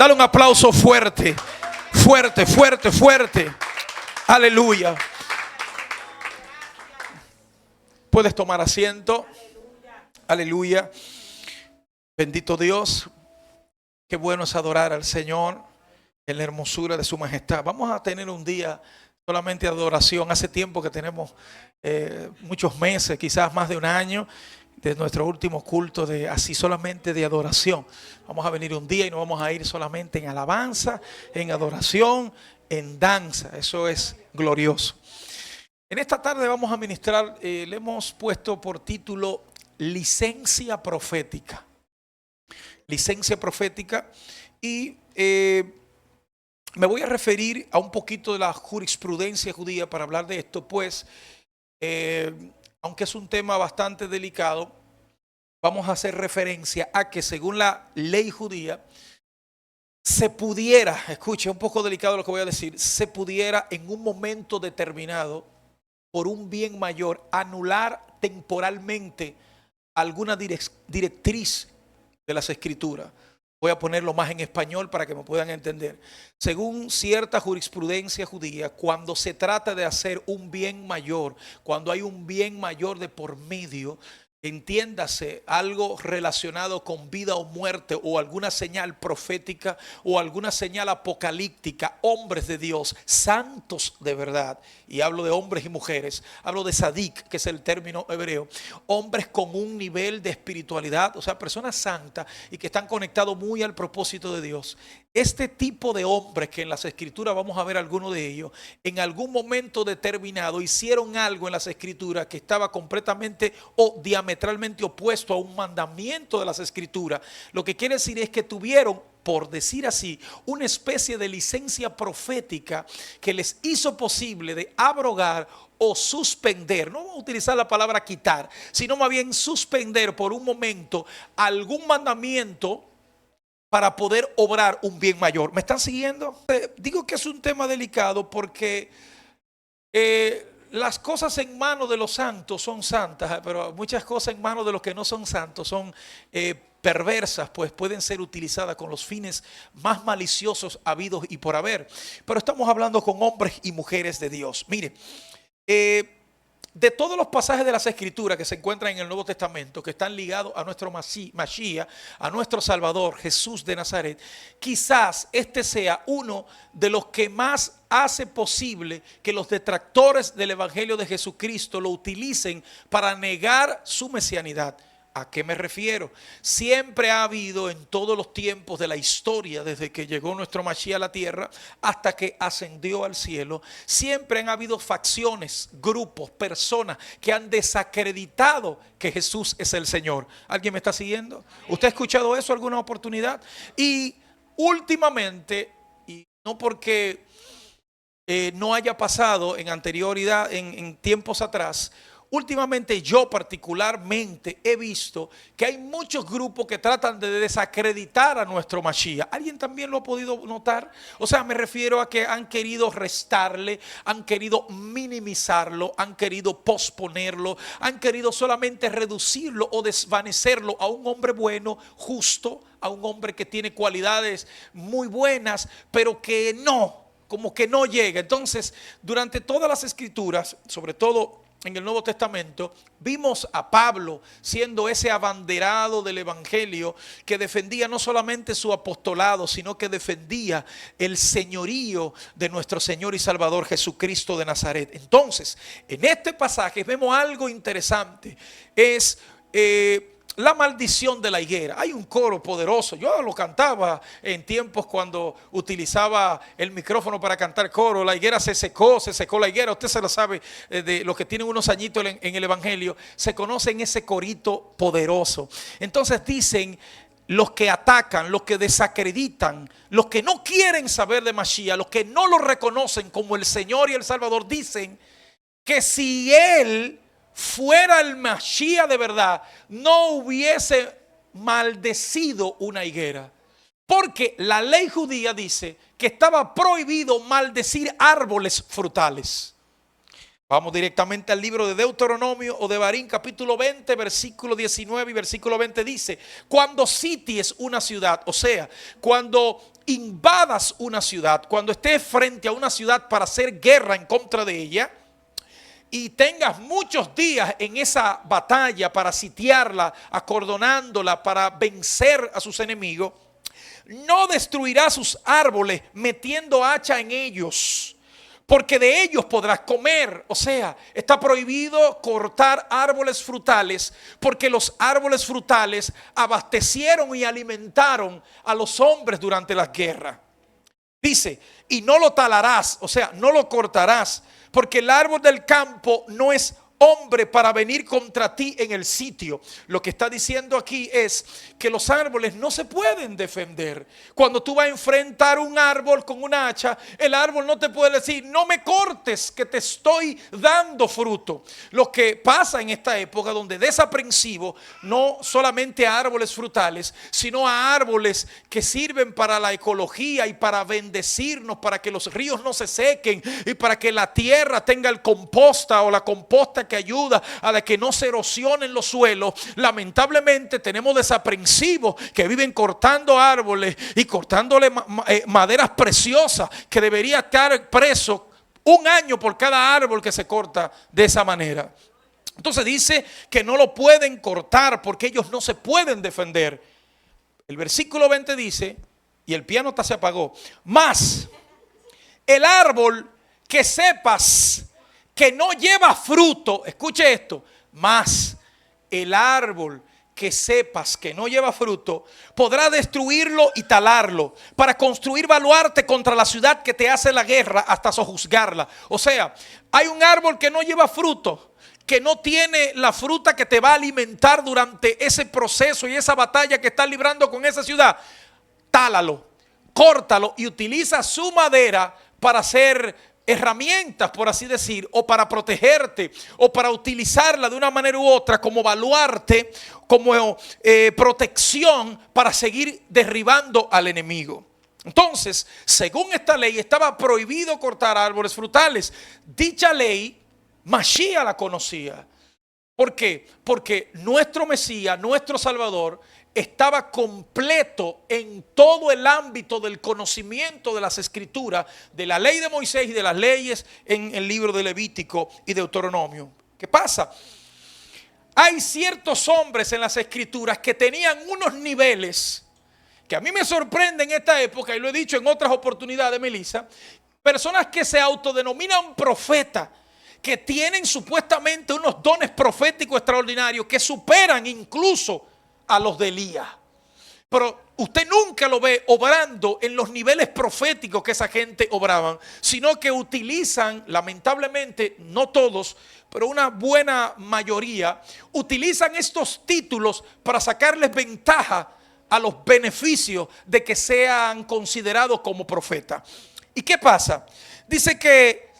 Dale un aplauso fuerte, fuerte, fuerte, fuerte. Aleluya. Puedes tomar asiento. Aleluya. Bendito Dios. Qué bueno es adorar al Señor en la hermosura de su majestad. Vamos a tener un día solamente de adoración. Hace tiempo que tenemos muchos meses, quizás más de un año, de nuestro último culto de así solamente de adoración. Vamos a venir un día y nos vamos a ir solamente en alabanza, en adoración, en danza. Eso es glorioso. En esta tarde vamos a ministrar, le hemos puesto por título Licencia Profética. Licencia profética. Y me voy a referir a un poquito de la jurisprudencia judía para hablar de esto, pues aunque es un tema bastante delicado, vamos a hacer referencia a que según la ley judía se pudiera, escuche, un poco delicado lo que voy a decir, se pudiera en un momento determinado, por un bien mayor, anular temporalmente alguna directriz de las Escrituras. Voy a ponerlo más en español para que me puedan entender. Según cierta jurisprudencia judía, cuando se trata de hacer un bien mayor, cuando hay un bien mayor de por medio, entiéndase algo relacionado con vida o muerte o alguna señal profética o alguna señal apocalíptica, hombres de Dios, santos de verdad, y hablo de hombres y mujeres, hablo de sadik, que es el término hebreo, hombres con un nivel de espiritualidad, o sea, personas santas y que están conectados muy al propósito de Dios. Este tipo de hombres, que en las Escrituras vamos a ver algunos de ellos, en algún momento determinado hicieron algo en las Escrituras que estaba completamente o diametralmente opuesto a un mandamiento de las Escrituras. Lo que quiere decir es que tuvieron, por decir así, una especie de licencia profética que les hizo posible de abrogar o suspender, no vamos a utilizar la palabra quitar, sino más bien suspender por un momento algún mandamiento para poder obrar un bien mayor. ¿Me están siguiendo? Digo que es un tema delicado porque las cosas en manos de los santos son santas, pero muchas cosas en manos de los que no son santos son perversas, pues pueden ser utilizadas con los fines más maliciosos habidos y por haber. Pero estamos hablando con hombres y mujeres de Dios. Mire, de todos los pasajes de las Escrituras que se encuentran en el Nuevo Testamento, que están ligados a nuestro Mashiach, a nuestro Salvador, Jesús de Nazaret, quizás este sea uno de los que más hace posible que los detractores del Evangelio de Jesucristo lo utilicen para negar su mesianidad. ¿A qué me refiero? Siempre ha habido en todos los tiempos de la historia, desde que llegó nuestro Mashiach a la tierra hasta que ascendió al cielo, siempre han habido facciones, grupos, personas que han desacreditado que Jesús es el Señor. ¿Alguien me está siguiendo? ¿Usted ha escuchado eso alguna oportunidad? Y últimamente, y no porque no haya pasado en anterioridad, en tiempos atrás, últimamente yo particularmente he visto que hay muchos grupos que tratan de desacreditar a nuestro Mashiach. ¿Alguien también lo ha podido notar? O sea, me refiero a que han querido restarle, han querido minimizarlo, han querido posponerlo, han querido solamente reducirlo o desvanecerlo a un hombre bueno, justo, a un hombre que tiene cualidades muy buenas, pero que no, como que no llega. Entonces, durante todas las Escrituras, sobre todo en el Nuevo Testamento, vimos a Pablo siendo ese abanderado del Evangelio que defendía no solamente su apostolado, sino que defendía el señorío de nuestro Señor y Salvador Jesucristo de Nazaret. Entonces, en este pasaje vemos algo interesante. Es la maldición de la higuera. Hay un coro poderoso. Yo lo cantaba en tiempos cuando utilizaba el micrófono para cantar coro. La higuera se secó la higuera. Usted se lo sabe, de los que tienen unos añitos en el Evangelio, se conocen ese corito poderoso. Entonces dicen los que atacan, los que desacreditan, los que no quieren saber de Mashiach, los que no lo reconocen como el Señor y el Salvador, dicen que si Él fuera el Mashiach de verdad, no hubiese maldecido una higuera. Porque la ley judía dice que estaba prohibido maldecir árboles frutales. Vamos directamente al libro de Deuteronomio o de Barín, capítulo 20, versículo 19 y versículo 20 dice: cuando sities una ciudad, o sea, cuando invadas una ciudad, cuando estés frente a una ciudad para hacer guerra en contra de ella, y tengas muchos días en esa batalla para sitiarla, acordonándola, para vencer a sus enemigos, no destruirás sus árboles metiendo hacha en ellos, porque de ellos podrás comer. O sea, está prohibido cortar árboles frutales, porque los árboles frutales abastecieron y alimentaron a los hombres durante las guerras. Dice, y no lo talarás, o sea, no lo cortarás, porque el árbol del campo no es hombre para venir contra ti en el sitio. Lo que está diciendo aquí es que los árboles no se pueden defender. Cuando tú vas a enfrentar un árbol con una hacha, el árbol no te puede decir: no me cortes, que te estoy dando fruto. Lo que pasa en esta época, donde desaprensivos, no solamente a árboles frutales, sino a árboles que sirven para la ecología y para bendecirnos, para que los ríos no se sequen y para que la tierra tenga el composta o la composta que ayuda a la que no se erosionen los suelos. Lamentablemente tenemos desaprensivos que viven cortando árboles y cortándole maderas preciosas, que debería estar preso 1 año por cada árbol que se corta de esa manera. Entonces dice que no lo pueden cortar porque ellos no se pueden defender. El versículo 20 dice, y el piano hasta se apagó: más el árbol que sepas que no lleva fruto, escuche esto, más el árbol que sepas que no lleva fruto, podrá destruirlo y talarlo para construir baluarte contra la ciudad que te hace la guerra hasta sojuzgarla. O sea, hay un árbol que no lleva fruto, que no tiene la fruta que te va a alimentar durante ese proceso y esa batalla que estás librando con esa ciudad. Tálalo, córtalo y utiliza su madera para hacer herramientas, por así decir, o para protegerte, o para utilizarla de una manera u otra como baluarte, como protección para seguir derribando al enemigo. Entonces, según esta ley, estaba prohibido cortar árboles frutales. Dicha ley, Mashiach la conocía. ¿Por qué? Porque nuestro Mesías, nuestro Salvador, estaba completo en todo el ámbito del conocimiento de las escrituras, de la ley de Moisés y de las leyes en el libro de Levítico y Deuteronomio. ¿Qué pasa? Hay ciertos hombres en las escrituras que tenían unos niveles que a mí me sorprenden en esta época, y lo he dicho en otras oportunidades, Melissa. Personas que se autodenominan profetas, que tienen supuestamente unos dones proféticos extraordinarios que superan incluso a los de Elías. Pero usted nunca lo ve obrando en los niveles proféticos que esa gente obraban, sino que utilizan, lamentablemente, no todos, pero una buena mayoría, utilizan estos títulos para sacarles ventaja a los beneficios de que sean considerados como profetas. ¿Y qué pasa? Dice que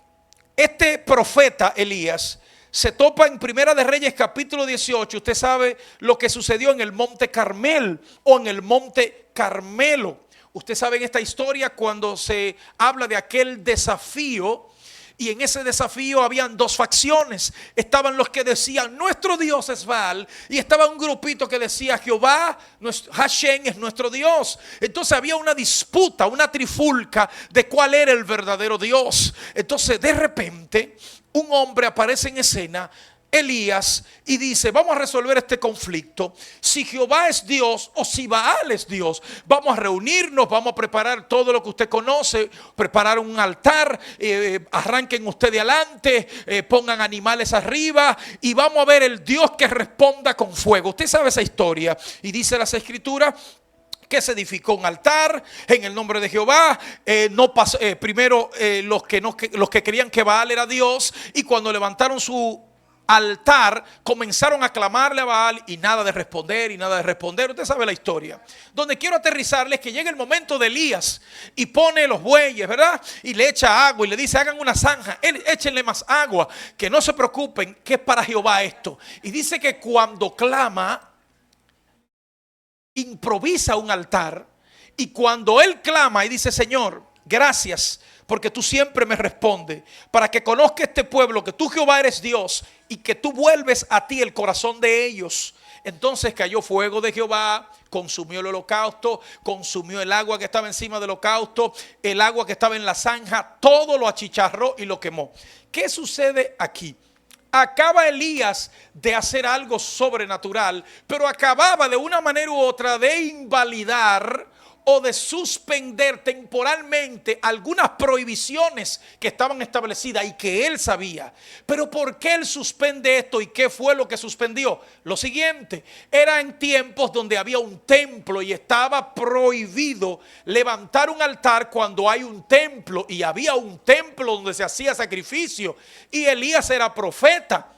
este profeta Elías se topa en Primera de Reyes capítulo 18. Usted sabe lo que sucedió en el Monte Carmel o en el Monte Carmelo. Usted sabe en esta historia cuando se habla de aquel desafío, y en ese desafío habían dos facciones. Estaban los que decían nuestro Dios es Baal, y estaba un grupito que decía Jehová, Hashem es nuestro Dios. Entonces había una disputa, una trifulca de cuál era el verdadero Dios. Entonces de repente un hombre aparece en escena, Elías, y dice: vamos a resolver este conflicto. Si Jehová es Dios o si Baal es Dios, vamos a reunirnos, vamos a preparar todo lo que usted conoce, preparar un altar, arranquen ustedes adelante, pongan animales arriba y vamos a ver el Dios que responda con fuego. Usted sabe esa historia, y dice las escrituras que se edificó un altar en el nombre de Jehová. Primero los que creían que Baal era Dios, y cuando levantaron su altar comenzaron a clamarle a Baal, y nada de responder y nada de responder. Usted sabe la historia. Donde quiero aterrizarles que llega el momento de Elías y pone los bueyes, ¿verdad? Y le echa agua y le dice: hagan una zanja, échenle más agua, que no se preocupen, que es para Jehová esto. Y dice que cuando clama, improvisa un altar, y cuando él clama y dice: Señor, gracias porque tú siempre me respondes, para que conozca este pueblo que tú, Jehová, eres Dios y que tú vuelves a ti el corazón de ellos. Entonces cayó fuego de Jehová, consumió el holocausto, consumió el agua que estaba encima del holocausto, el agua que estaba en la zanja, todo lo achicharró y lo quemó. ¿Qué sucede aquí? Acaba Elías de hacer algo sobrenatural, pero acababa de una manera u otra de invalidar o de suspender temporalmente algunas prohibiciones que estaban establecidas y que él sabía. Pero ¿por qué él suspende esto y qué fue lo que suspendió? Lo siguiente, era en tiempos donde había un templo y estaba prohibido levantar un altar cuando hay un templo, y había un templo donde se hacía sacrificio y Elías era profeta.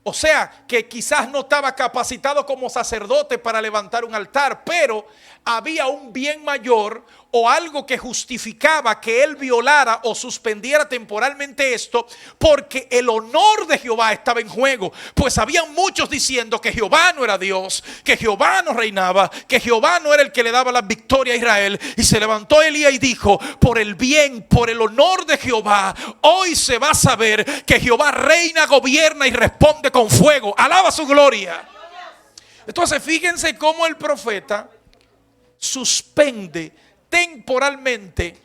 O sea, que quizás no estaba capacitado como sacerdote para levantar un altar, pero había un bien mayor o algo que justificaba que él violara o suspendiera temporalmente esto, porque el honor de Jehová estaba en juego. Pues habían muchos diciendo que Jehová no era Dios, que Jehová no reinaba, que Jehová no era el que le daba la victoria a Israel. Y se levantó Elías y dijo: por el bien, por el honor de Jehová, hoy se va a saber que Jehová reina, gobierna y responde con fuego. Alaba su gloria. Entonces fíjense cómo el profeta suspende temporalmente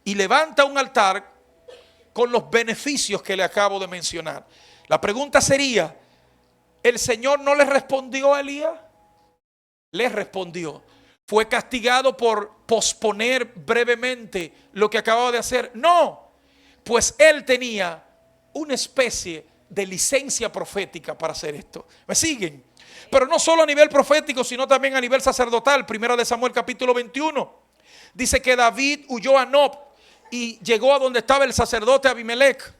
y levanta un altar con los beneficios que le acabo de mencionar. La pregunta sería: ¿el Señor no le respondió a Elías? Le respondió. ¿Fue castigado por posponer brevemente lo que acababa de hacer? No, pues él tenía una especie de licencia profética para hacer esto. ¿Me siguen? Pero no solo a nivel profético, sino también a nivel sacerdotal. Primera de Samuel capítulo 21. Dice que David huyó a Nob y llegó a donde estaba el sacerdote Abimelech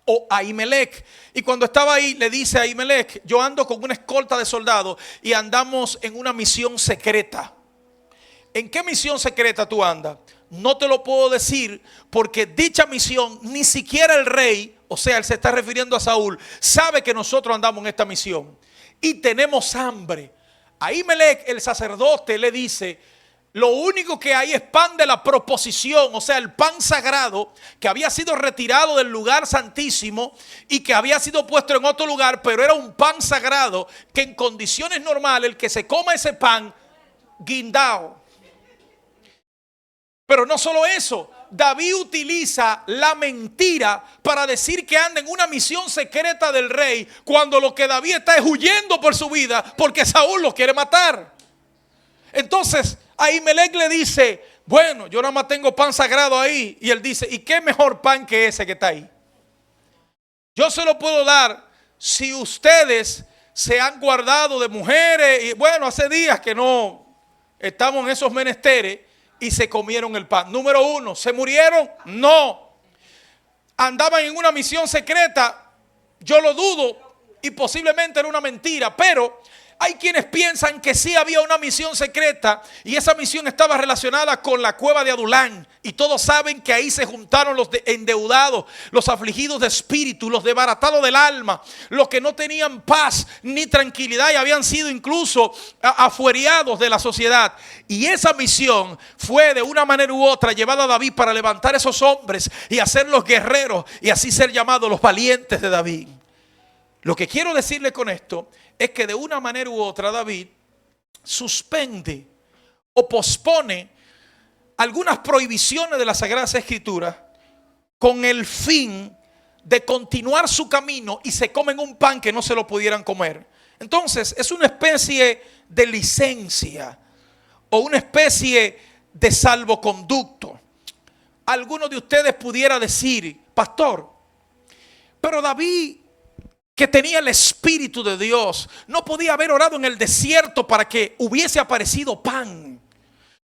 o Ahimelech. Y cuando estaba ahí le dice a Ahimelech: yo ando con una escolta de soldados y andamos en una misión secreta. ¿En qué misión secreta tú andas? No te lo puedo decir, porque dicha misión ni siquiera el rey, o sea, él se está refiriendo a Saúl, sabe que nosotros andamos en esta misión y tenemos hambre. Ahimelech, el sacerdote, le dice: lo único que hay es pan de la proposición, o sea, el pan sagrado que había sido retirado del lugar santísimo y que había sido puesto en otro lugar, pero era un pan sagrado que en condiciones normales el que se coma ese pan, guindao. Pero no solo eso, David utiliza la mentira para decir que anda en una misión secreta del rey, cuando lo que David está es huyendo por su vida porque Saúl lo quiere matar. Entonces Ahimelech le dice: bueno, yo nada más tengo pan sagrado ahí. Y él dice: ¿y qué mejor pan que ese que está ahí? Yo se lo puedo dar si ustedes se han guardado de mujeres. Y bueno, hace días que no estamos en esos menesteres y se comieron el pan. Número uno, ¿se murieron? No. ¿Andaban en una misión secreta? Yo lo dudo y posiblemente era una mentira, pero hay quienes piensan que sí había una misión secreta y esa misión estaba relacionada con la cueva de Adulán. Y todos saben que ahí se juntaron los endeudados, los afligidos de espíritu, los desbaratados del alma, los que no tenían paz ni tranquilidad y habían sido incluso afueriados de la sociedad. Y esa misión fue de una manera u otra llevada a David para levantar esos hombres y hacerlos guerreros y así ser llamados los valientes de David. Lo que quiero decirle con esto es que de una manera u otra David suspende o pospone algunas prohibiciones de las Sagradas Escrituras con el fin de continuar su camino, y se comen un pan que no se lo pudieran comer. Entonces es una especie de licencia o una especie de salvoconducto. Alguno de ustedes pudiera decir: pastor, pero David, que tenía el Espíritu de Dios, no podía haber orado en el desierto para que hubiese aparecido pan,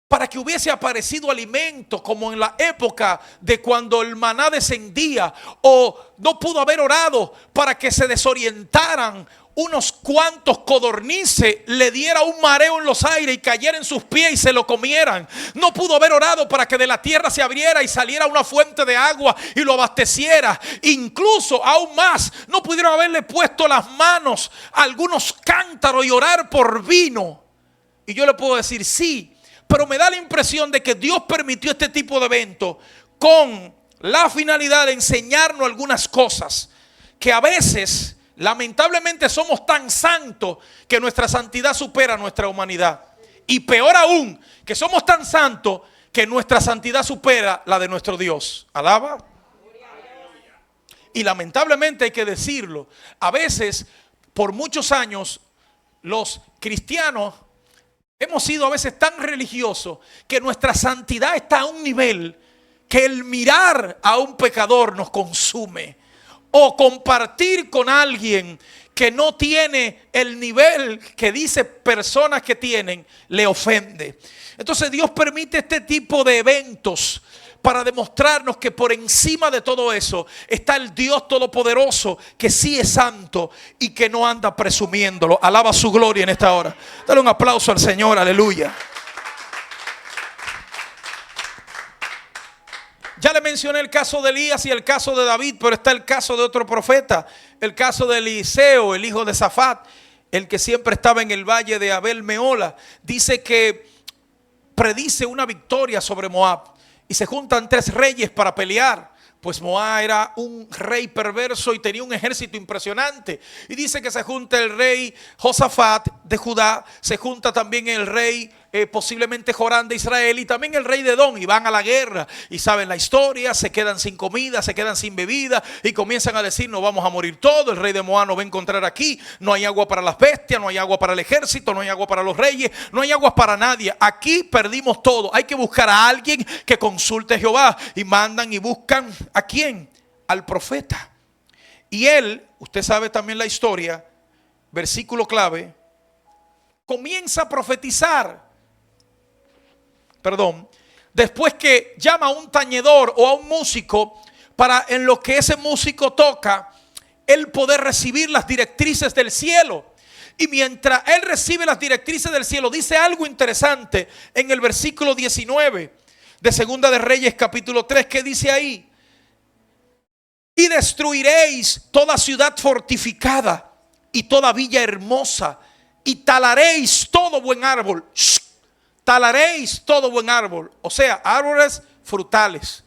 para que hubiese aparecido alimento, como en la época de cuando el maná descendía. O no pudo haber orado para que se desorientaran unos cuantos codornices, le diera un mareo en los aires y cayera en sus pies y se lo comieran. No pudo haber orado para que de la tierra se abriera y saliera una fuente de agua y lo abasteciera. Incluso aún más, no pudieron haberle puesto las manos a algunos cántaros y orar por vino. Y yo le puedo decir: sí, pero me da la impresión de que Dios permitió este tipo de evento con la finalidad de enseñarnos algunas cosas que a veces, lamentablemente, somos tan santos que nuestra santidad supera nuestra humanidad. Y peor aún, que somos tan santos que nuestra santidad supera la de nuestro Dios. Alaba. Y lamentablemente hay que decirlo, a veces, por muchos años, los cristianos hemos sido a veces tan religiosos que nuestra santidad está a un nivel que el mirar a un pecador nos consume. O compartir con alguien que no tiene el nivel que dice personas que tienen, le ofende. Entonces Dios permite este tipo de eventos para demostrarnos que por encima de todo eso está el Dios Todopoderoso, que sí es santo y que no anda presumiéndolo. Alaba su gloria en esta hora. Dale un aplauso al Señor, aleluya. Ya le mencioné el caso de Elías y el caso de David, pero está el caso de otro profeta, el caso de Eliseo, el hijo de Safat, el que siempre estaba en el valle de Abel Meola. Dice que predice una victoria sobre Moab y se juntan 3 reyes para pelear. Pues Moab era un rey perverso y tenía un ejército impresionante. Y dice que se junta el rey Josafat de Judá, se junta también el rey posiblemente Jorán de Israel y también el rey de Edom, y van a la guerra. Y saben la historia, se quedan sin comida, se quedan sin bebida y comienzan a decir: nos vamos a morir todos. El rey de Moab nos va a encontrar aquí. No hay agua para las bestias, no hay agua para el ejército, no hay agua para los reyes, no hay agua para nadie. Aquí perdimos todo. Hay que buscar a alguien que consulte a Jehová. Y mandan y buscan ¿a quién? Al profeta. Y él, usted sabe también la historia, versículo clave, comienza a profetizar. Después que llama a un tañedor o a un músico para, en lo que ese músico toca, él poder recibir las directrices del cielo. Y mientras él recibe las directrices del cielo, dice algo interesante en el versículo 19 de Segunda de Reyes capítulo 3, que dice ahí: y destruiréis toda ciudad fortificada y toda villa hermosa, y talaréis todo buen árbol. Talaréis todo buen árbol, o sea, árboles frutales.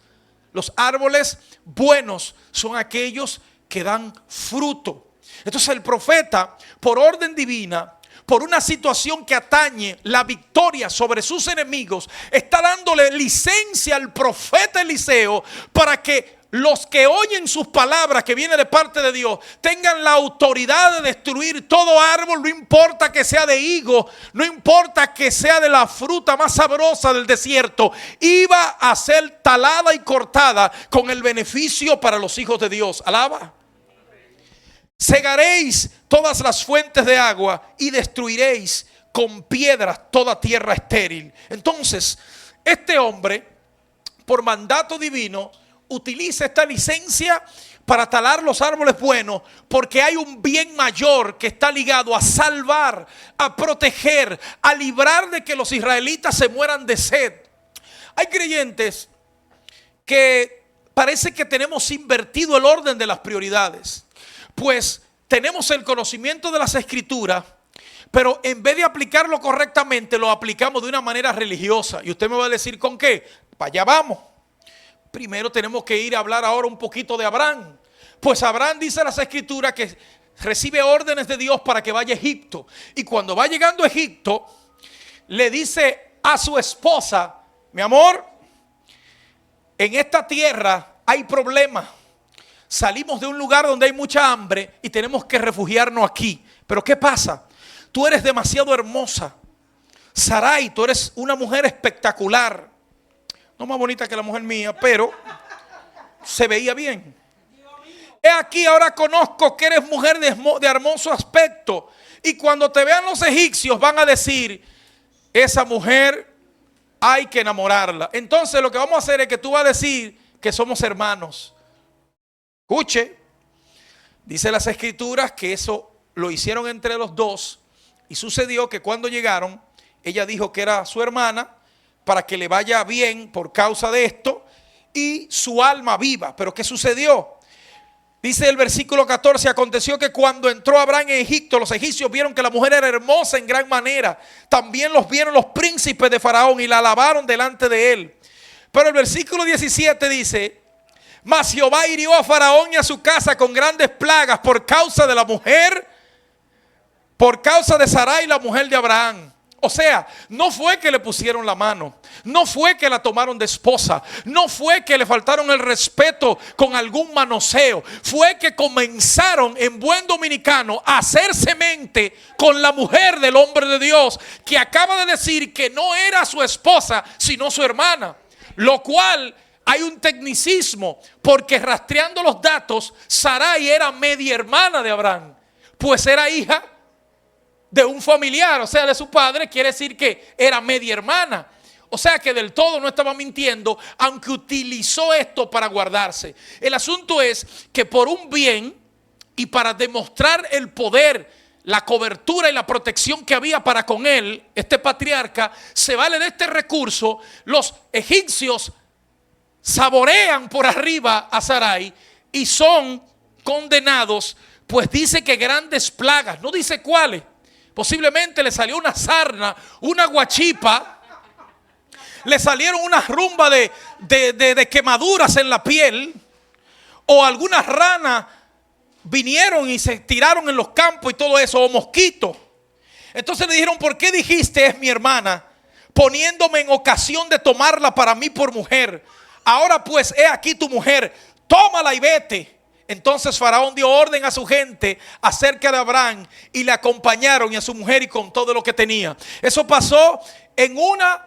Los árboles buenos son aquellos que dan fruto. Entonces el profeta, por orden divina, por una situación que atañe la victoria sobre sus enemigos, está dándole licencia al profeta Eliseo para que los que oyen sus palabras, que viene de parte de Dios, tengan la autoridad de destruir todo árbol, no importa que sea de higo, no importa que sea de la fruta más sabrosa del desierto. Iba a ser talada y cortada con el beneficio para los hijos de Dios. Alaba. Cegaréis todas las fuentes de agua y destruiréis con piedras toda tierra estéril. Entonces, este hombre, por mandato divino, utiliza esta licencia para talar los árboles buenos, porque hay un bien mayor que está ligado a salvar, a proteger, a librar de que los israelitas se mueran de sed. Hay creyentes que parece que tenemos invertido el orden de las prioridades, pues tenemos el conocimiento de las escrituras, pero en vez de aplicarlo correctamente, lo aplicamos de una manera religiosa. Y usted me va a decir: ¿con qué? Para allá vamos. Primero tenemos que ir a hablar ahora un poquito de Abraham. Pues Abraham, dice las escrituras, que recibe órdenes de Dios para que vaya a Egipto. Y cuando va llegando a Egipto, le dice a su esposa: mi amor, en esta tierra hay problemas. Salimos de un lugar donde hay mucha hambre y tenemos que refugiarnos aquí. Pero ¿qué pasa? Tú eres demasiado hermosa. Sarai, tú eres una mujer espectacular. No más bonita que la mujer mía, pero se veía bien. He aquí, ahora conozco que eres mujer de hermoso aspecto. Y cuando te vean los egipcios van a decir: esa mujer hay que enamorarla. Entonces lo que vamos a hacer es que tú vas a decir que somos hermanos. Escuche, dice las escrituras que eso lo hicieron entre los dos. Y sucedió que cuando llegaron, ella dijo que era su hermana, para que le vaya bien por causa de esto y su alma viva. Pero ¿qué sucedió? Dice el versículo 14: aconteció que cuando entró Abraham en Egipto, los egipcios vieron que la mujer era hermosa en gran manera. También los vieron los príncipes de Faraón y la alabaron delante de él. Pero el versículo 17 dice: mas Jehová hirió a Faraón y a su casa con grandes plagas por causa de la mujer, por causa de Sarai, la mujer de Abraham. O sea, no fue que le pusieron la mano, no fue que la tomaron de esposa, no fue que le faltaron el respeto con algún manoseo, fue que comenzaron en buen dominicano a hacerse mente con la mujer del hombre de Dios, que acaba de decir que no era su esposa sino su hermana. Lo cual hay un tecnicismo, porque rastreando los datos, Sarai era media hermana de Abraham, pues era hija de un familiar, o sea, de su padre. Quiere decir que era media hermana. O sea que del todo no estaba mintiendo, aunque utilizó esto para guardarse. El asunto es que por un bien y para demostrar el poder, la cobertura y la protección que había para con él, este patriarca se vale de este recurso. Los egipcios saborean por arriba a Sarai y son condenados, pues dice que grandes plagas, no dice cuáles. Posiblemente le salió una sarna, una guachipa, le salieron una rumba de quemaduras en la piel, o algunas ranas vinieron y se tiraron en los campos y todo eso, o mosquitos. Entonces le dijeron: ¿por qué dijiste es mi hermana, poniéndome en ocasión de tomarla para mí por mujer? Ahora pues, he aquí tu mujer, tómala y vete. Entonces Faraón dio orden a su gente acerca de Abraham y le acompañaron, y a su mujer y con todo lo que tenía. Eso pasó en una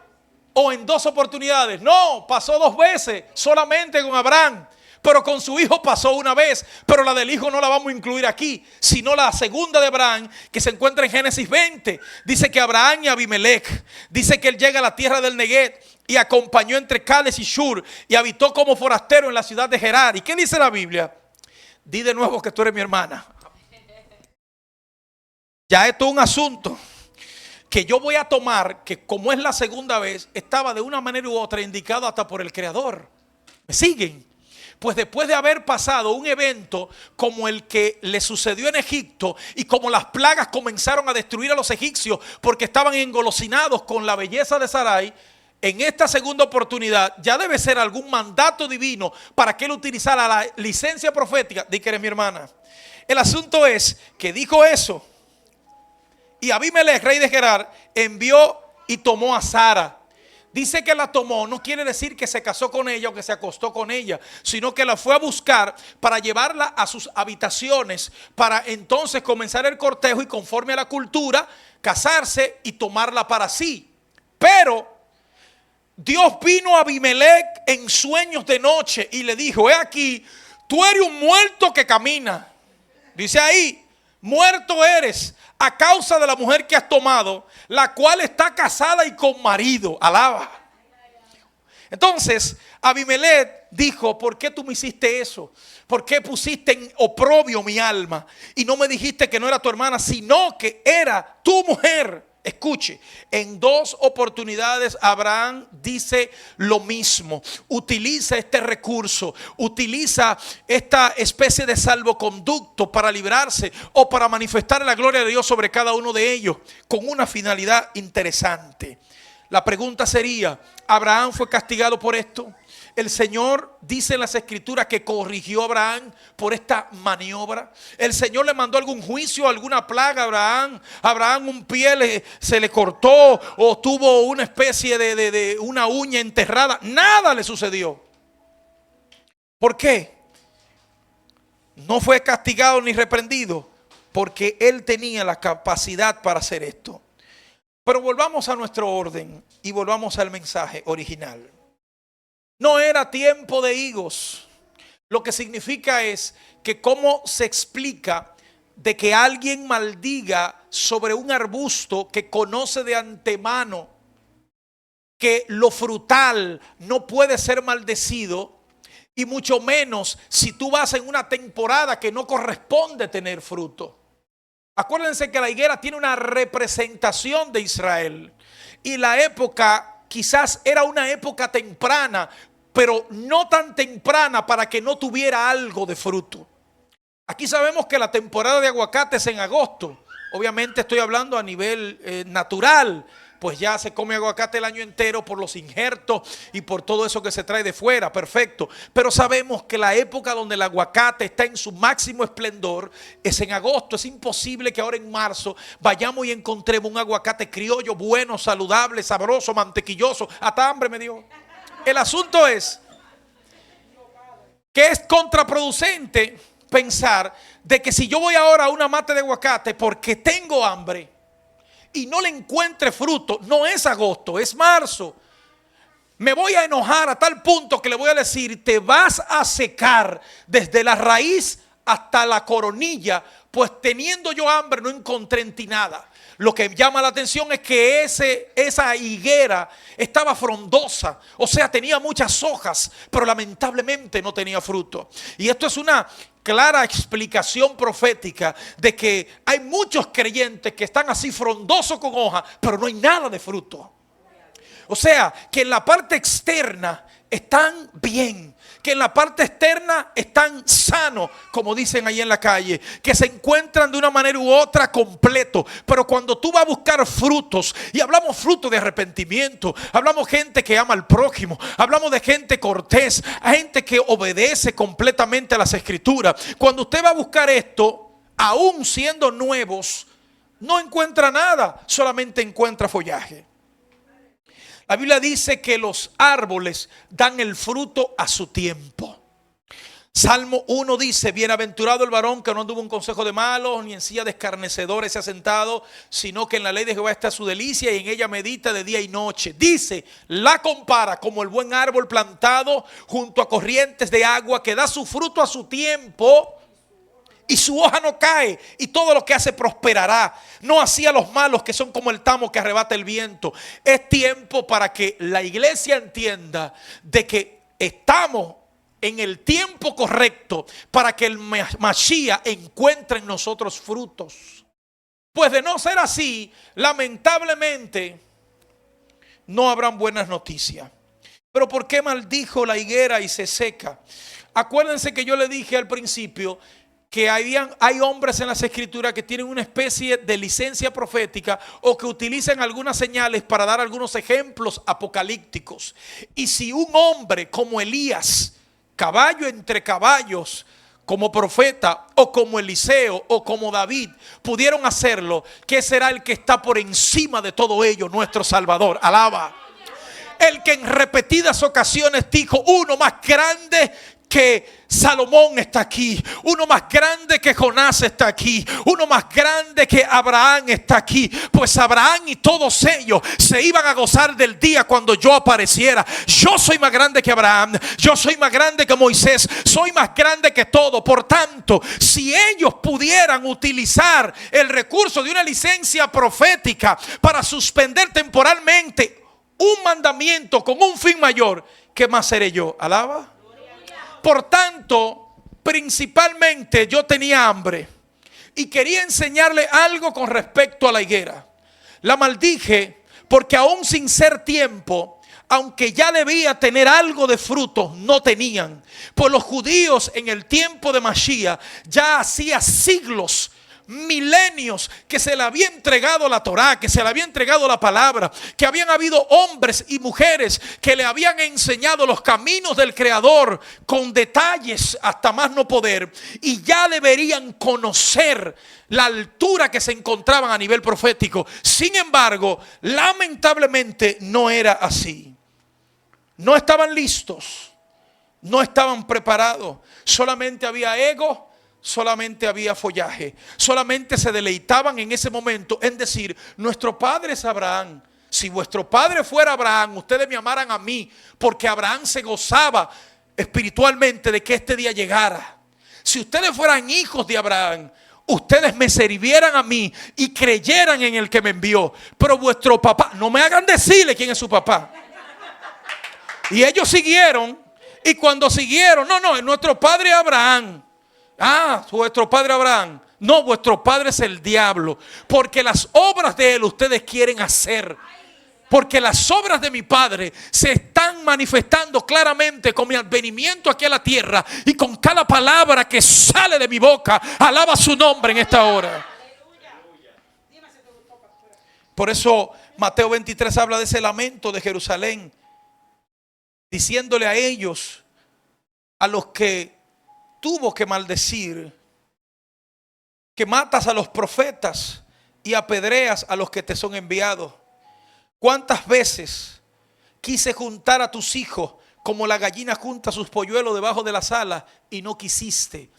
o en dos oportunidades. No, pasó dos veces solamente con Abraham, pero con su hijo pasó una vez. Pero la del hijo no la vamos a incluir aquí, sino la segunda de Abraham, que se encuentra en Génesis 20. Dice que Abraham y Abimelech, dice que él llega a la tierra del Neguet y acompañó entre Cades y Shur y habitó como forastero en la ciudad de Gerar. ¿Y qué dice la Biblia? Di de nuevo que tú eres mi hermana. Ya esto es un asunto que yo voy a tomar, que como es la segunda vez, estaba de una manera u otra indicado hasta por el Creador. ¿Me siguen? Pues después de haber pasado un evento como el que le sucedió en Egipto, y como las plagas comenzaron a destruir a los egipcios porque estaban engolosinados con la belleza de Sarai, en esta segunda oportunidad ya debe ser algún mandato divino para que él utilizara la licencia profética. Di que eres mi hermana. El asunto es que dijo eso, y Abimelech, rey de Gerar, envió y tomó a Sara. Dice que la tomó, no quiere decir que se casó con ella o que se acostó con ella, sino que la fue a buscar para llevarla a sus habitaciones, para entonces comenzar el cortejo y, conforme a la cultura, casarse y tomarla para sí. Pero Dios vino a Abimelech en sueños de noche y le dijo: he aquí, tú eres un muerto que camina. Dice ahí: muerto eres a causa de la mujer que has tomado, la cual está casada y con marido. Alaba. Entonces Abimelech dijo: ¿por qué tú me hiciste eso? ¿Por qué pusiste en oprobio mi alma? Y no me dijiste que no era tu hermana, sino que era tu mujer. Escuche, en dos oportunidades Abraham dice lo mismo. Utiliza este recurso, utiliza esta especie de salvoconducto para librarse o para manifestar la gloria de Dios sobre cada uno de ellos, con una finalidad interesante. La pregunta sería: ¿Abraham fue castigado por esto? El Señor dice en las Escrituras que corrigió a Abraham por esta maniobra. El Señor le mandó algún juicio, alguna plaga a Abraham. Abraham un pie se le cortó, o tuvo una especie de una uña enterrada. Nada le sucedió. ¿Por qué? No fue castigado ni reprendido, porque él tenía la capacidad para hacer esto. Pero volvamos a nuestro orden y volvamos al mensaje original. No era tiempo de higos. Lo que significa es que cómo se explica de que alguien maldiga sobre un arbusto que conoce de antemano que lo frutal no puede ser maldecido, y mucho menos si tú vas en una temporada que no corresponde tener fruto. Acuérdense que la higuera tiene una representación de Israel, y la época quizás era una época temprana, pero no tan temprana para que no tuviera algo de fruto. Aquí sabemos que la temporada de aguacate es en agosto. Obviamente estoy hablando a nivel natural, pues ya se come aguacate el año entero por los injertos y por todo eso que se trae de fuera, perfecto. Pero sabemos que la época donde el aguacate está en su máximo esplendor es en agosto. Es imposible que ahora en marzo vayamos y encontremos un aguacate criollo bueno, saludable, sabroso, mantequilloso. Hasta hambre me dio. El asunto es que es contraproducente pensar de que si yo voy ahora a una mata de aguacate porque tengo hambre y no le encuentre fruto, no es agosto, es marzo, me voy a enojar a tal punto que le voy a decir: te vas a secar desde la raíz hasta la coronilla, pues teniendo yo hambre no encontré en ti nada. Lo que llama la atención es que esa higuera estaba frondosa, o sea, tenía muchas hojas, pero lamentablemente no tenía fruto. Y esto es una clara explicación profética de que hay muchos creyentes que están así frondosos con hojas, pero no hay nada de fruto. O sea, que en la parte externa están bien, que en la parte externa están sanos, como dicen ahí en la calle, que se encuentran de una manera u otra completo. Pero cuando tú vas a buscar frutos, y hablamos frutos de arrepentimiento, hablamos gente que ama al prójimo, hablamos de gente cortés, gente que obedece completamente a las escrituras. Cuando usted va a buscar esto, aún siendo nuevos, no encuentra nada, solamente encuentra follaje. La Biblia dice que los árboles dan el fruto a su tiempo. Salmo 1 dice: bienaventurado el varón que no anduvo en consejo de malos, ni en silla de escarnecedores se ha sentado, sino que en la ley de Jehová está su delicia y en ella medita de día y noche. Dice, la compara como el buen árbol plantado junto a corrientes de agua, que da su fruto a su tiempo y su hoja no cae, y todo lo que hace prosperará. No así a los malos, que son como el tamo que arrebata el viento. Es tiempo para que la iglesia entienda de que estamos en el tiempo correcto para que el Mashiach encuentre en nosotros frutos. Pues de no ser así, lamentablemente no habrán buenas noticias. Pero ¿por qué maldijo la higuera y se seca? Acuérdense que yo le dije al principio que hay hombres en las escrituras que tienen una especie de licencia profética o que utilizan algunas señales para dar algunos ejemplos apocalípticos. Y si un hombre como Elías, caballo entre caballos, como profeta, o como Eliseo, o como David, pudieron hacerlo, ¿qué será el que está por encima de todo ello? Nuestro Salvador. Alaba. El que en repetidas ocasiones dijo: uno más grande que Salomón está aquí, uno más grande que Jonás está aquí, uno más grande que Abraham está aquí. Pues Abraham y todos ellos se iban a gozar del día cuando yo apareciera. Yo soy más grande que Abraham, yo soy más grande que Moisés, soy más grande que todo. Por tanto, si ellos pudieran utilizar el recurso de una licencia profética para suspender temporalmente un mandamiento con un fin mayor, ¿qué más seré yo? Alaba. Por tanto, principalmente yo tenía hambre y quería enseñarle algo con respecto a la higuera. La maldije porque aún sin ser tiempo, aunque ya debía tener algo de fruto, no tenían. Pues los judíos en el tiempo de Mashiach ya hacía siglos, milenios, que se le había entregado la Torá, que se le había entregado la palabra, que habían habido hombres y mujeres que le habían enseñado los caminos del Creador con detalles hasta más no poder, y ya deberían conocer la altura que se encontraban a nivel profético. Sin embargo, lamentablemente no era así. No estaban listos, no estaban preparados. Solamente había ego, solamente había follaje, solamente se deleitaban en ese momento en decir: nuestro padre es Abraham. Si vuestro padre fuera Abraham, ustedes me amaran a mí, porque Abraham se gozaba espiritualmente de que este día llegara. Si ustedes fueran hijos de Abraham, ustedes me sirvieran a mí y creyeran en el que me envió. Pero vuestro papá, no me hagan decirle quién es su papá. Y ellos siguieron, y cuando siguieron, no, nuestro padre Abraham. Ah, vuestro padre Abraham. No, vuestro padre es el diablo, porque las obras de él ustedes quieren hacer. Porque las obras de mi padre se están manifestando claramente con mi advenimiento aquí a la tierra y con cada palabra que sale de mi boca. Alaba su nombre en esta hora. Por eso Mateo 23 habla de ese lamento de Jerusalén, diciéndole a ellos, a los que tuvo que maldecir, que matas a los profetas y apedreas a los que te son enviados. ¿Cuántas veces quise juntar a tus hijos como la gallina junta sus polluelos debajo de las alas y no quisiste?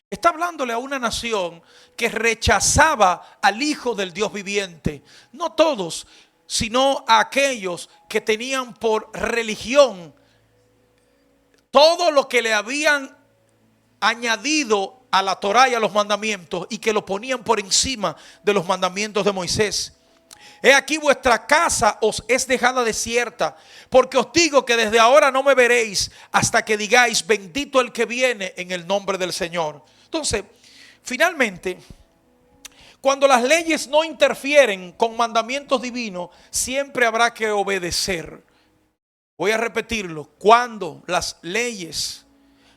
Está hablándole a una nación que rechazaba al Hijo del Dios viviente. No todos, sino a aquellos que tenían por religión todo lo que le habían añadido a la Torá y a los mandamientos, y que lo ponían por encima de los mandamientos de Moisés. He aquí vuestra casa os es dejada desierta, porque os digo que desde ahora no me veréis hasta que digáis, bendito el que viene en el nombre del Señor. Entonces, finalmente, cuando las leyes no interfieren con mandamientos divinos, siempre habrá que obedecer. Voy a repetirlo: cuando las leyes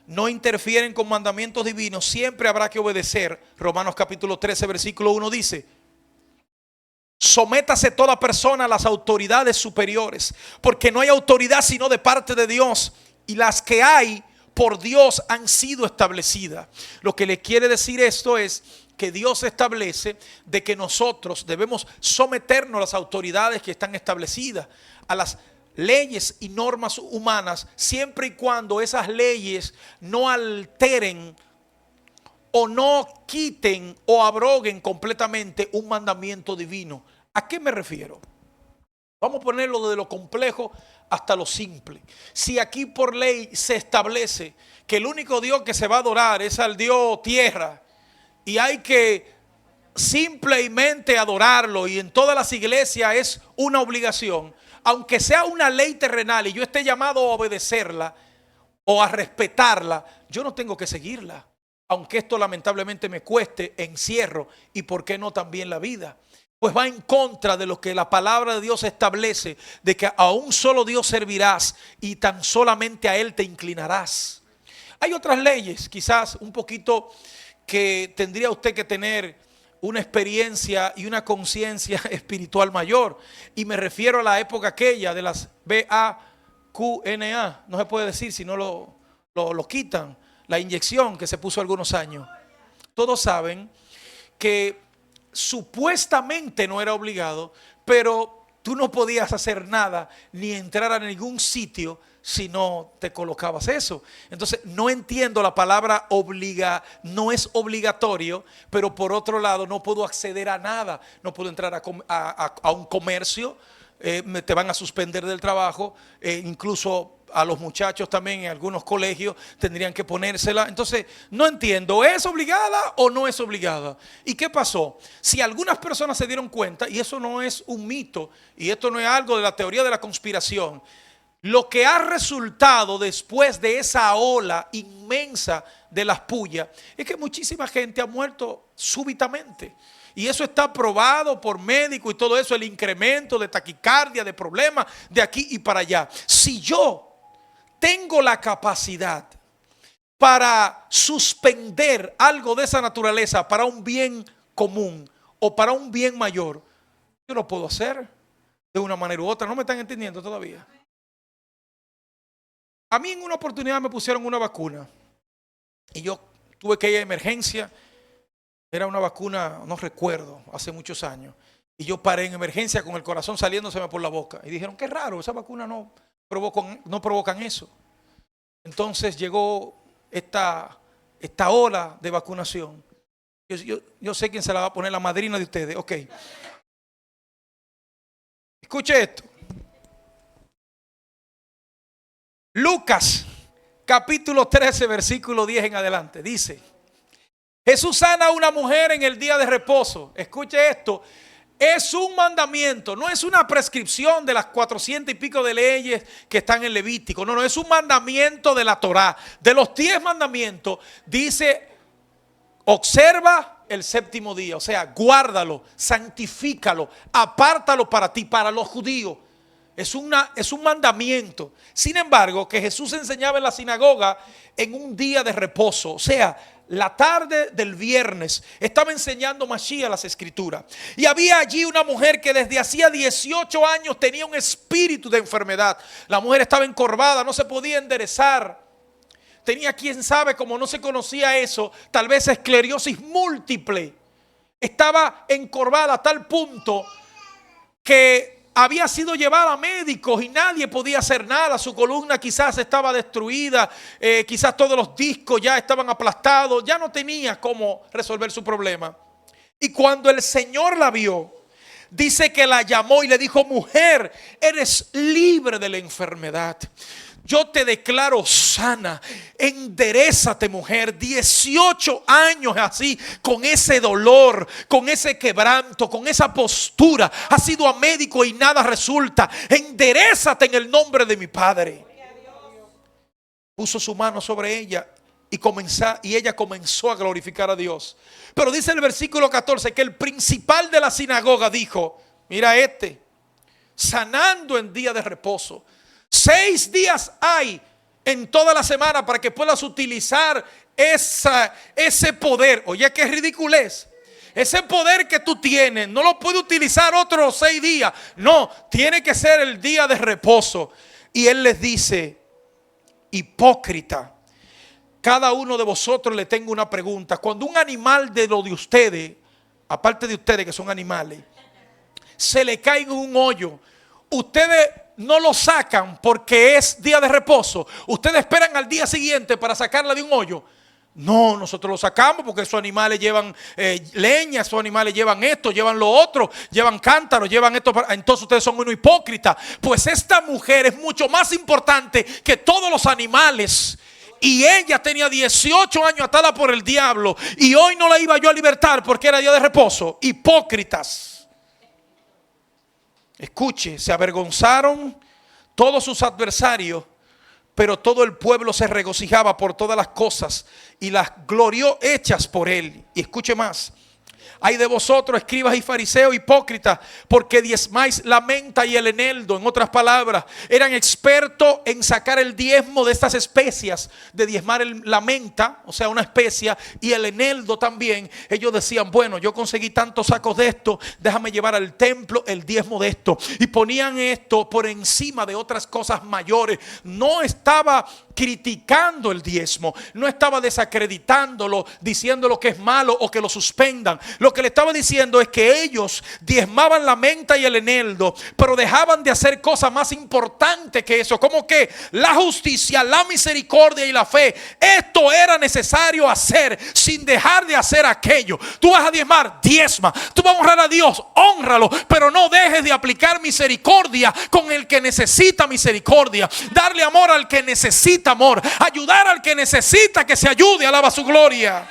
no interfieren con mandamientos divinos, siempre habrá que obedecer. Romanos capítulo 13, versículo 1 dice: sométase toda persona a las autoridades superiores, porque no hay autoridad sino de parte de Dios, y las que hay por Dios han sido establecidas. Lo que le quiere decir esto es que Dios establece de que nosotros debemos someternos a las autoridades que están establecidas, a las leyes y normas humanas, siempre y cuando esas leyes no alteren o no quiten o abroguen completamente un mandamiento divino. ¿A qué me refiero? Vamos a ponerlo desde lo complejo hasta lo simple. Si aquí por ley se establece que el único Dios que se va a adorar es al Dios tierra, y hay que simplemente adorarlo, y en todas las iglesias es una obligación, aunque sea una ley terrenal y yo esté llamado a obedecerla o a respetarla, yo no tengo que seguirla, aunque esto lamentablemente me cueste encierro y por qué no también la vida. Pues va en contra de lo que la palabra de Dios establece, de que a un solo Dios servirás y tan solamente a Él te inclinarás. Hay otras leyes, quizás un poquito, que tendría usted que tener una experiencia y una conciencia espiritual mayor. Y me refiero a la época aquella de las VAQNA. No se puede decir si no lo quitan. La inyección que se puso algunos años. Todos saben que supuestamente no era obligado, pero tú no podías hacer nada ni entrar a ningún sitio si no te colocabas eso. Entonces no entiendo la palabra obliga, no es obligatorio, pero por otro lado no puedo acceder a nada. No puedo entrar a un comercio, te van a suspender del trabajo, incluso a los muchachos también en algunos colegios tendrían que ponérsela. Entonces no entiendo, ¿es obligada o no es obligada? ¿Y qué pasó? Si algunas personas se dieron cuenta, y eso no es un mito, y esto no es algo de la teoría de la conspiración, lo que ha resultado después de esa ola inmensa de las pullas es que muchísima gente ha muerto súbitamente. Y eso está probado por médicos y todo eso, el incremento de taquicardia, de problemas de aquí y para allá. Si yo tengo la capacidad para suspender algo de esa naturaleza para un bien común o para un bien mayor, yo lo puedo hacer de una manera u otra. ¿No me están entendiendo todavía? A mí en una oportunidad me pusieron una vacuna y yo tuve que ir a emergencia. Era una vacuna, no recuerdo, hace muchos años. Y yo paré en emergencia con el corazón saliéndoseme por la boca. Y dijeron, qué raro, esa vacuna no provocan eso. Entonces llegó esta ola de vacunación. Yo sé quién se la va a poner, la madrina de ustedes. Ok. Escuche esto. Lucas, capítulo 13, versículo 10 en adelante. Dice: Jesús sana a una mujer en el día de reposo. Escuche esto. Es un mandamiento, no es una prescripción de las 400 y pico de leyes que están en Levítico. No, es un mandamiento de la Torá. De los 10 mandamientos, dice: observa el séptimo día, o sea, guárdalo, santifícalo, apártalo para ti, para los judíos. Es un mandamiento. Sin embargo, que Jesús enseñaba en la sinagoga en un día de reposo. O sea, la tarde del viernes estaba enseñando Mashiach las escrituras. Y había allí una mujer que desde hacía 18 años tenía un espíritu de enfermedad. La mujer estaba encorvada, no se podía enderezar. Tenía, quién sabe, como no se conocía eso, tal vez esclerosis múltiple. Estaba encorvada a tal punto que había sido llevada a médicos y nadie podía hacer nada. Su columna quizás estaba destruida, quizás todos los discos ya estaban aplastados, ya no tenía cómo resolver su problema. Y cuando el Señor la vio, dice que la llamó y le dijo: mujer, eres libre de la enfermedad. Yo te declaro sana, enderézate, mujer. 18 años así, con ese dolor, con ese quebranto, con esa postura. Has ido a médico y nada resulta. Enderézate en el nombre de mi Padre. Puso su mano sobre ella y ella comenzó a glorificar a Dios. Pero dice el versículo 14 que el principal de la sinagoga dijo: mira, sanando en día de reposo. 6 días hay en toda la semana para que puedas utilizar ese poder. Oye, qué ridiculez. Ese poder que tú tienes no lo puedes utilizar otros 6 días. No, tiene que ser el día de reposo. Y él les dice: hipócrita, cada uno de vosotros le tengo una pregunta. Cuando un animal de lo de ustedes, aparte de ustedes que son animales, se le cae en un hoyo, ustedes no lo sacan porque es día de reposo. Ustedes esperan al día siguiente para sacarla de un hoyo. No, nosotros lo sacamos porque esos animales llevan leña, esos animales llevan esto, llevan lo otro, llevan cántaros, llevan esto. Entonces ustedes son unos hipócritas. Pues esta mujer es mucho más importante que todos los animales. Y ella tenía 18 años atada por el diablo. Y hoy no la iba yo a libertar porque era día de reposo. Hipócritas. Escuche, se avergonzaron todos sus adversarios, pero todo el pueblo se regocijaba por todas las cosas y las glorió hechas por él. Y escuche más: ay de vosotros, escribas y fariseos hipócritas, porque diezmáis la menta y el eneldo. En otras palabras, eran expertos en sacar el diezmo de estas especias, de diezmar la menta, o sea, una especia, y el eneldo también. Ellos decían: bueno, yo conseguí tantos sacos de esto, déjame llevar al templo el diezmo de esto. Y ponían esto por encima de otras cosas mayores. No estaba criticando el diezmo, no estaba desacreditándolo, diciéndolo que es malo o que lo suspendan. Lo que le estaba diciendo es que ellos diezmaban la menta y el eneldo, pero dejaban de hacer cosas más importantes que eso, como que la justicia, la misericordia y la fe. Esto era necesario hacer sin dejar de hacer aquello. Tú vas a diezmar, diezma. Tú vas a honrar a Dios, hónralo, pero no dejes de aplicar misericordia con el que necesita misericordia. Darle amor al que necesita amor, ayudar al que necesita que se ayude. Alaba su gloria.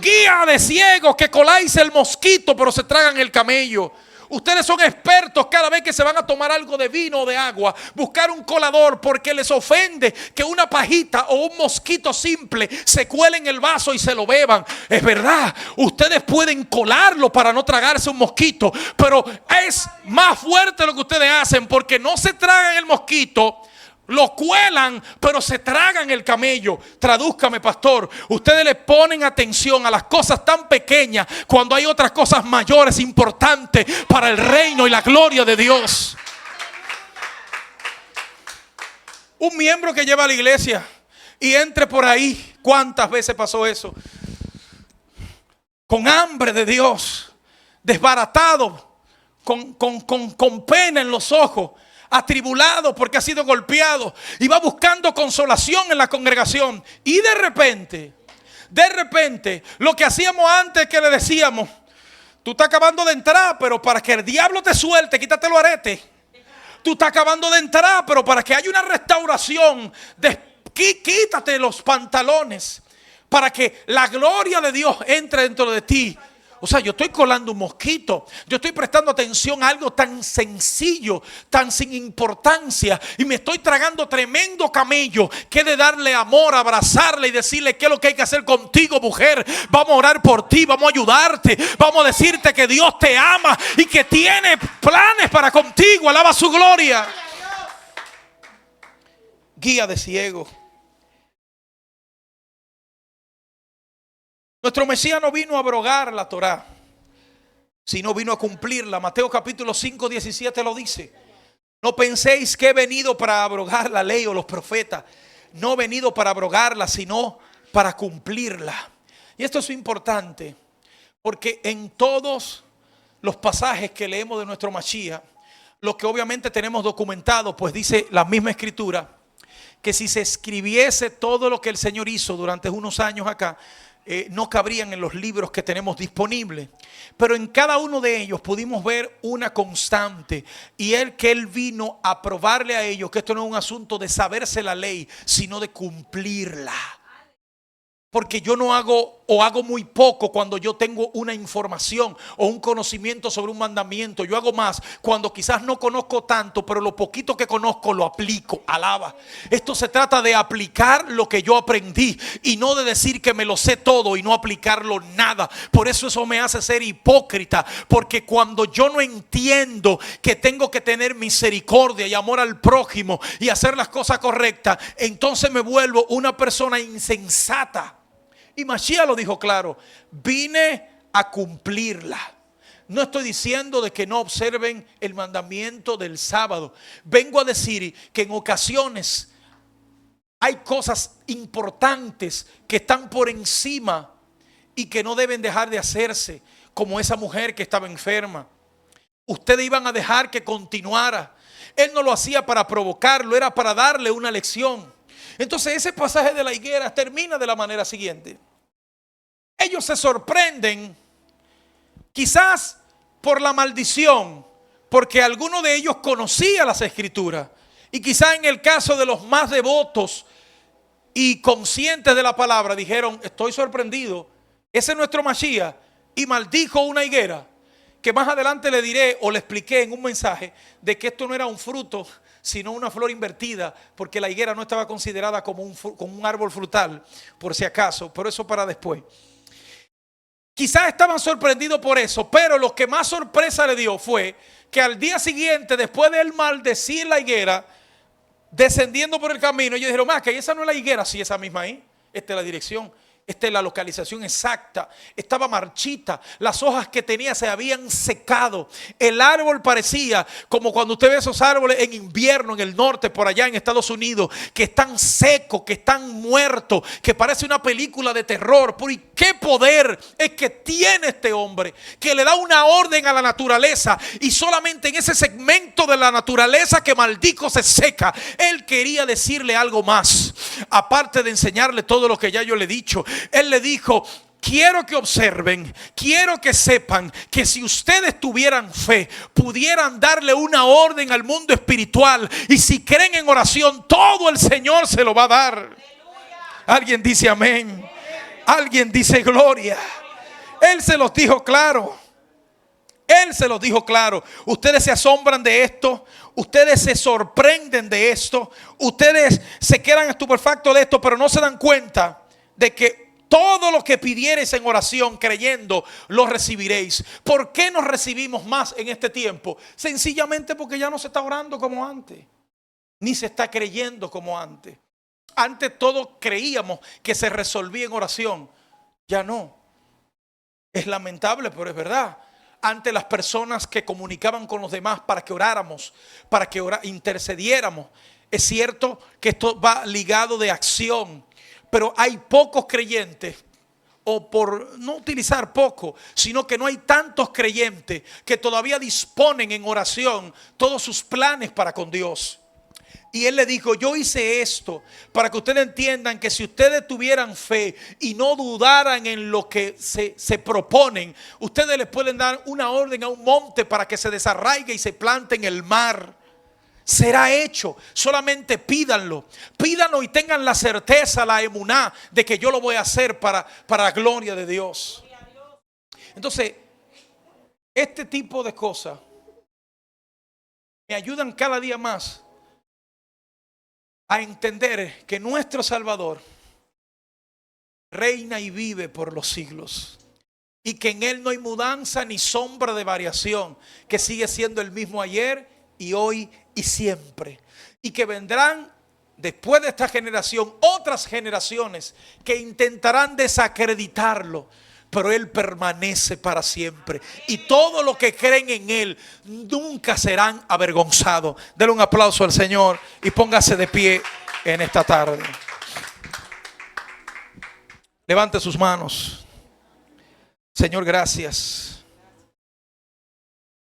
Guía de ciegos que coláis el mosquito pero se tragan el camello. Ustedes son expertos cada vez que se van a tomar algo de vino o de agua, buscar un colador, porque les ofende que una pajita o un mosquito simple se cuele en el vaso y se lo beban. Es verdad, ustedes pueden colarlo para no tragarse un mosquito, pero es más fuerte lo que ustedes hacen, porque no se tragan el mosquito, lo cuelan, pero se tragan el camello. Tradúzcame, pastor. Ustedes le ponen atención a las cosas tan pequeñas cuando hay otras cosas mayores, importantes para el reino y la gloria de Dios. Un miembro que lleva a la iglesia y entre por ahí, ¿cuántas veces pasó eso? Con hambre de Dios, desbaratado, con pena en los ojos, atribulado porque ha sido golpeado, y va buscando consolación en la congregación. Y de repente, lo que hacíamos antes, que le decíamos: tú estás acabando de entrar, pero para que el diablo te suelte, quítate los aretes. Tú estás acabando de entrar, pero para que haya una restauración, quítate los pantalones, para que la gloria de Dios entre dentro de ti. O sea, yo estoy colando un mosquito, yo estoy prestando atención a algo tan sencillo, tan sin importancia, y me estoy tragando tremendo camello, que de darle amor, abrazarle y decirle qué es lo que hay que hacer contigo, mujer. Vamos a orar por ti, vamos a ayudarte, vamos a decirte que Dios te ama y que tiene planes para contigo. Alaba su gloria. Guía de ciego. Nuestro Mesías no vino a abrogar la Torá, sino vino a cumplirla. Mateo capítulo 5, 17 lo dice. No penséis que he venido para abrogar la ley o los profetas. No he venido para abrogarla, sino para cumplirla. Y esto es importante, porque en todos los pasajes que leemos de nuestro Mashiach, lo que obviamente tenemos documentado, pues dice la misma escritura, que si se escribiese todo lo que el Señor hizo durante unos años acá, no cabrían en los libros que tenemos disponibles. Pero en cada uno de ellos pudimos ver una constante, y que Él vino a probarle a ellos que esto no es un asunto de saberse la ley, sino de cumplirla. Porque yo no hago o hago muy poco cuando yo tengo una información o un conocimiento sobre un mandamiento. Yo hago más cuando quizás no conozco tanto, pero lo poquito que conozco lo aplico. Alaba. Esto se trata de aplicar lo que yo aprendí y no de decir que me lo sé todo y no aplicarlo nada. Por eso me hace ser hipócrita, porque cuando yo no entiendo que tengo que tener misericordia y amor al prójimo y hacer las cosas correctas, entonces me vuelvo una persona insensata. Y Mashiach lo dijo claro: vine a cumplirla. No estoy diciendo de que no observen el mandamiento del sábado. Vengo a decir que en ocasiones hay cosas importantes que están por encima y que no deben dejar de hacerse, como esa mujer que estaba enferma. Ustedes iban a dejar que continuara. Él no lo hacía para provocarlo, era para darle una lección. Entonces ese pasaje de la higuera termina de la manera siguiente. Ellos se sorprenden, quizás por la maldición, porque alguno de ellos conocía las escrituras. Y quizás en el caso de los más devotos y conscientes de la palabra, dijeron: estoy sorprendido, ese es nuestro Mashiach, y maldijo una higuera. Que más adelante le diré o le expliqué en un mensaje de que esto no era un fruto, sino una flor invertida, porque la higuera no estaba considerada como un árbol frutal, por si acaso, pero eso para después. Quizás estaban sorprendidos por eso, pero lo que más sorpresa le dio fue que al día siguiente, después de él maldecir la higuera, descendiendo por el camino, ellos dijeron: que esa no es la higuera. Sí, esa misma ahí, esta es la dirección. Esta es la localización exacta. Estaba marchita. Las hojas que tenía se habían secado. El árbol parecía como cuando usted ve esos árboles en invierno en el norte, por allá en Estados Unidos, que están secos, que están muertos, que parece una película de terror. ¿Y qué poder es que tiene este hombre? Que le da una orden a la naturaleza, y solamente en ese segmento de la naturaleza que maldijo se seca. Él quería decirle algo más, aparte de enseñarle todo lo que ya yo le he dicho. Él le dijo: quiero que observen, quiero que sepan que si ustedes tuvieran fe, pudieran darle una orden al mundo espiritual, y si creen en oración, todo el Señor se lo va a dar. Alguien dice amén. Alguien dice gloria. Él se los dijo claro. Él se los dijo claro. Ustedes se asombran de esto, ustedes se sorprenden de esto, ustedes se quedan estupefactos de esto, pero no se dan cuenta de que todo lo que pidiereis en oración creyendo, lo recibiréis. ¿Por qué nos recibimos más en este tiempo? Sencillamente porque ya no se está orando como antes, ni se está creyendo como antes. Antes todos creíamos que se resolvía en oración. Ya no. Es lamentable, pero es verdad. Antes las personas que comunicaban con los demás para que oráramos, para que intercediéramos. Es cierto que esto va ligado de acción, pero hay pocos creyentes, o por no utilizar poco, sino que no hay tantos creyentes que todavía disponen en oración todos sus planes para con Dios. Y él le dijo: yo hice esto para que ustedes entiendan que si ustedes tuvieran fe y no dudaran en lo que se proponen, ustedes les pueden dar una orden a un monte para que se desarraigue y se plante en el mar. Será hecho. Solamente pídanlo y tengan la certeza, la emuná, de que yo lo voy a hacer para la gloria de Dios. Entonces, este tipo de cosas me ayudan cada día más a entender que nuestro Salvador reina y vive por los siglos, y que en Él no hay mudanza ni sombra de variación, que sigue siendo el mismo ayer y hoy y siempre, y que vendrán después de esta generación, otras generaciones que intentarán desacreditarlo, pero Él permanece para siempre. Y todos los que creen en Él nunca serán avergonzados. Denle un aplauso al Señor y póngase de pie en esta tarde. Levante sus manos. Señor, gracias.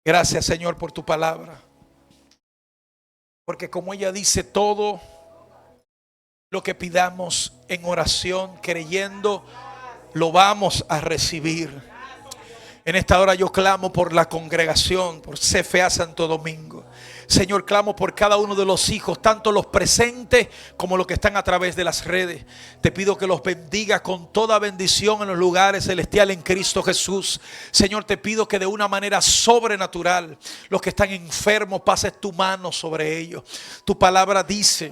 Gracias, Señor, por tu palabra. Porque como ella dice, todo lo que pidamos en oración, creyendo, lo vamos a recibir. En esta hora yo clamo por la congregación, por CFA Santo Domingo. Señor, clamo por cada uno de los hijos, tanto los presentes como los que están a través de las redes. Te pido que los bendiga con toda bendición en los lugares celestiales en Cristo Jesús. Señor, te pido que de una manera sobrenatural, los que están enfermos, pases tu mano sobre ellos. Tu palabra dice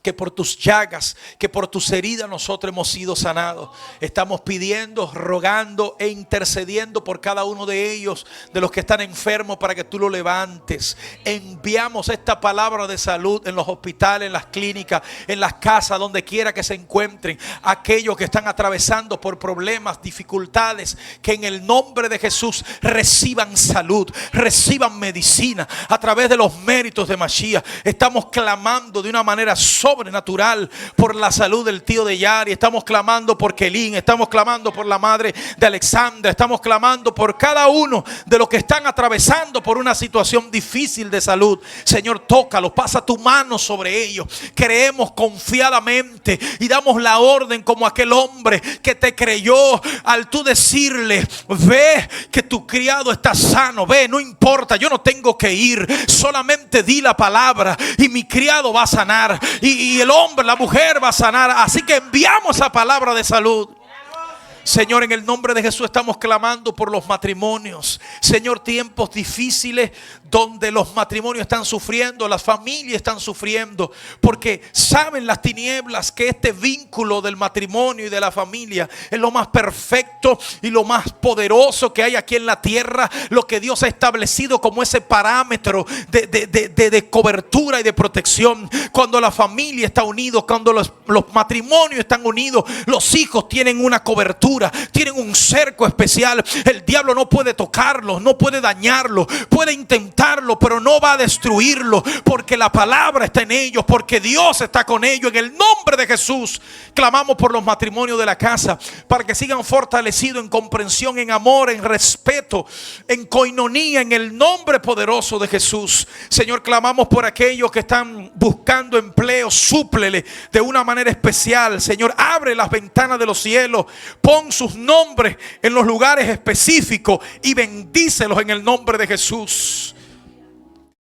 que por tus llagas, que por tus heridas nosotros hemos sido sanados. Estamos pidiendo, rogando e intercediendo por cada uno de ellos, de los que están enfermos, para que tú lo levantes. Enviamos esta palabra de salud en los hospitales, en las clínicas, en las casas, donde quiera que se encuentren. Aquellos que están atravesando por problemas, dificultades, que en el nombre de Jesús reciban salud, reciban medicina a través de los méritos de Mashiach. Estamos clamando de una manera sobrenatural por la salud del tío de Yari. Estamos clamando por Kelín. Estamos clamando por la madre de Alexandra. Estamos clamando por cada uno de los que están atravesando por una situación difícil de salud. Señor, tócalos, pasa tu mano sobre ellos. Creemos confiadamente y damos la orden como aquel hombre que te creyó al tú decirle: ve que tu criado está sano, ve, no importa, yo no tengo que ir, solamente di la palabra y mi criado va a sanar. Y el hombre, la mujer va a sanar. Así que enviamos esa palabra de salud. Señor, en el nombre de Jesús estamos clamando por los matrimonios. Señor, tiempos difíciles donde los matrimonios están sufriendo, las familias están sufriendo, porque saben las tinieblas que este vínculo del matrimonio y de la familia es lo más perfecto y lo más poderoso que hay aquí en la tierra. Lo que Dios ha establecido como ese parámetro de cobertura y de protección. Cuando la familia está unida, cuando los matrimonios están unidos, los hijos tienen una cobertura, tienen un cerco especial. El diablo no puede tocarlos, no puede dañarlos, puede intentarlo, pero no va a destruirlo, porque la palabra está en ellos, porque Dios está con ellos. En el nombre de Jesús clamamos por los matrimonios de la casa, para que sigan fortalecidos en comprensión, en amor, en respeto, en coinonía, en el nombre poderoso de Jesús. Señor, clamamos por aquellos que están buscando empleo, súplele de una manera especial. Señor, abre las ventanas de los cielos, pon sus nombres en los lugares específicos y bendícelos en el nombre de Jesús.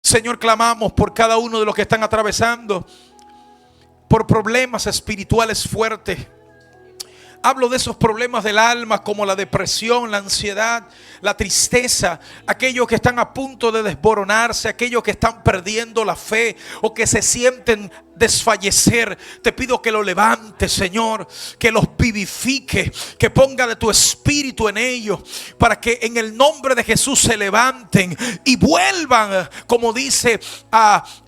Señor, clamamos por cada uno de los que están atravesando por problemas espirituales fuertes. Hablo de esos problemas del alma, como la depresión, la ansiedad, la tristeza. Aquellos que están a punto de desboronarse, aquellos que están perdiendo la fe o que se sienten desfallecer. Te pido que lo levantes, Señor, que los vivifique, que ponga de tu espíritu en ellos, para que en el nombre de Jesús se levanten y vuelvan, como dice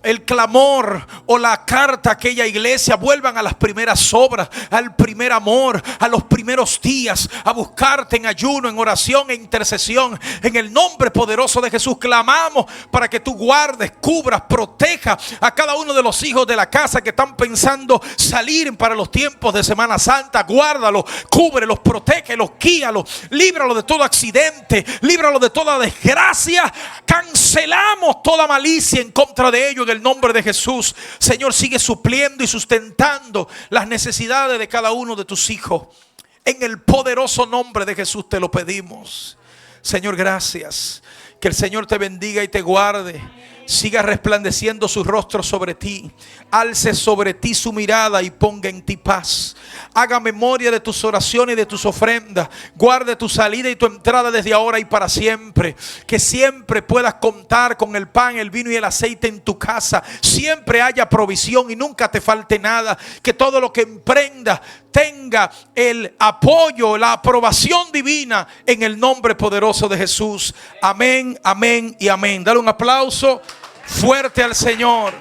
el clamor o la carta a aquella iglesia, vuelvan a las primeras obras, al primer amor, a los primeros días, a buscarte en ayuno, en oración e intercesión. En el nombre poderoso de Jesús clamamos para que tú guardes, cubras, protejas a cada uno de los hijos de la casa que están pensando salir para los tiempos de Semana Santa. Guárdalos, cúbrelos, protégelos, guíalos, líbralos de todo accidente, líbralos de toda desgracia. Cancelamos toda malicia en contra de ellos en el nombre de Jesús. Señor, sigue supliendo y sustentando las necesidades de cada uno de tus hijos. En el poderoso nombre de Jesús te lo pedimos. Señor, gracias. Que el Señor te bendiga y te guarde. Siga resplandeciendo su rostro sobre ti, alce sobre ti su mirada y ponga en ti paz. Haga memoria de tus oraciones y de tus ofrendas. Guarde tu salida y tu entrada desde ahora y para siempre. Que siempre puedas contar con el pan, el vino y el aceite en tu casa. Siempre haya provisión y nunca te falte nada. Que todo lo que emprenda tenga el apoyo, la aprobación divina en el nombre poderoso de Jesús. Amén, amén y amén. Dale un aplauso fuerte al Señor.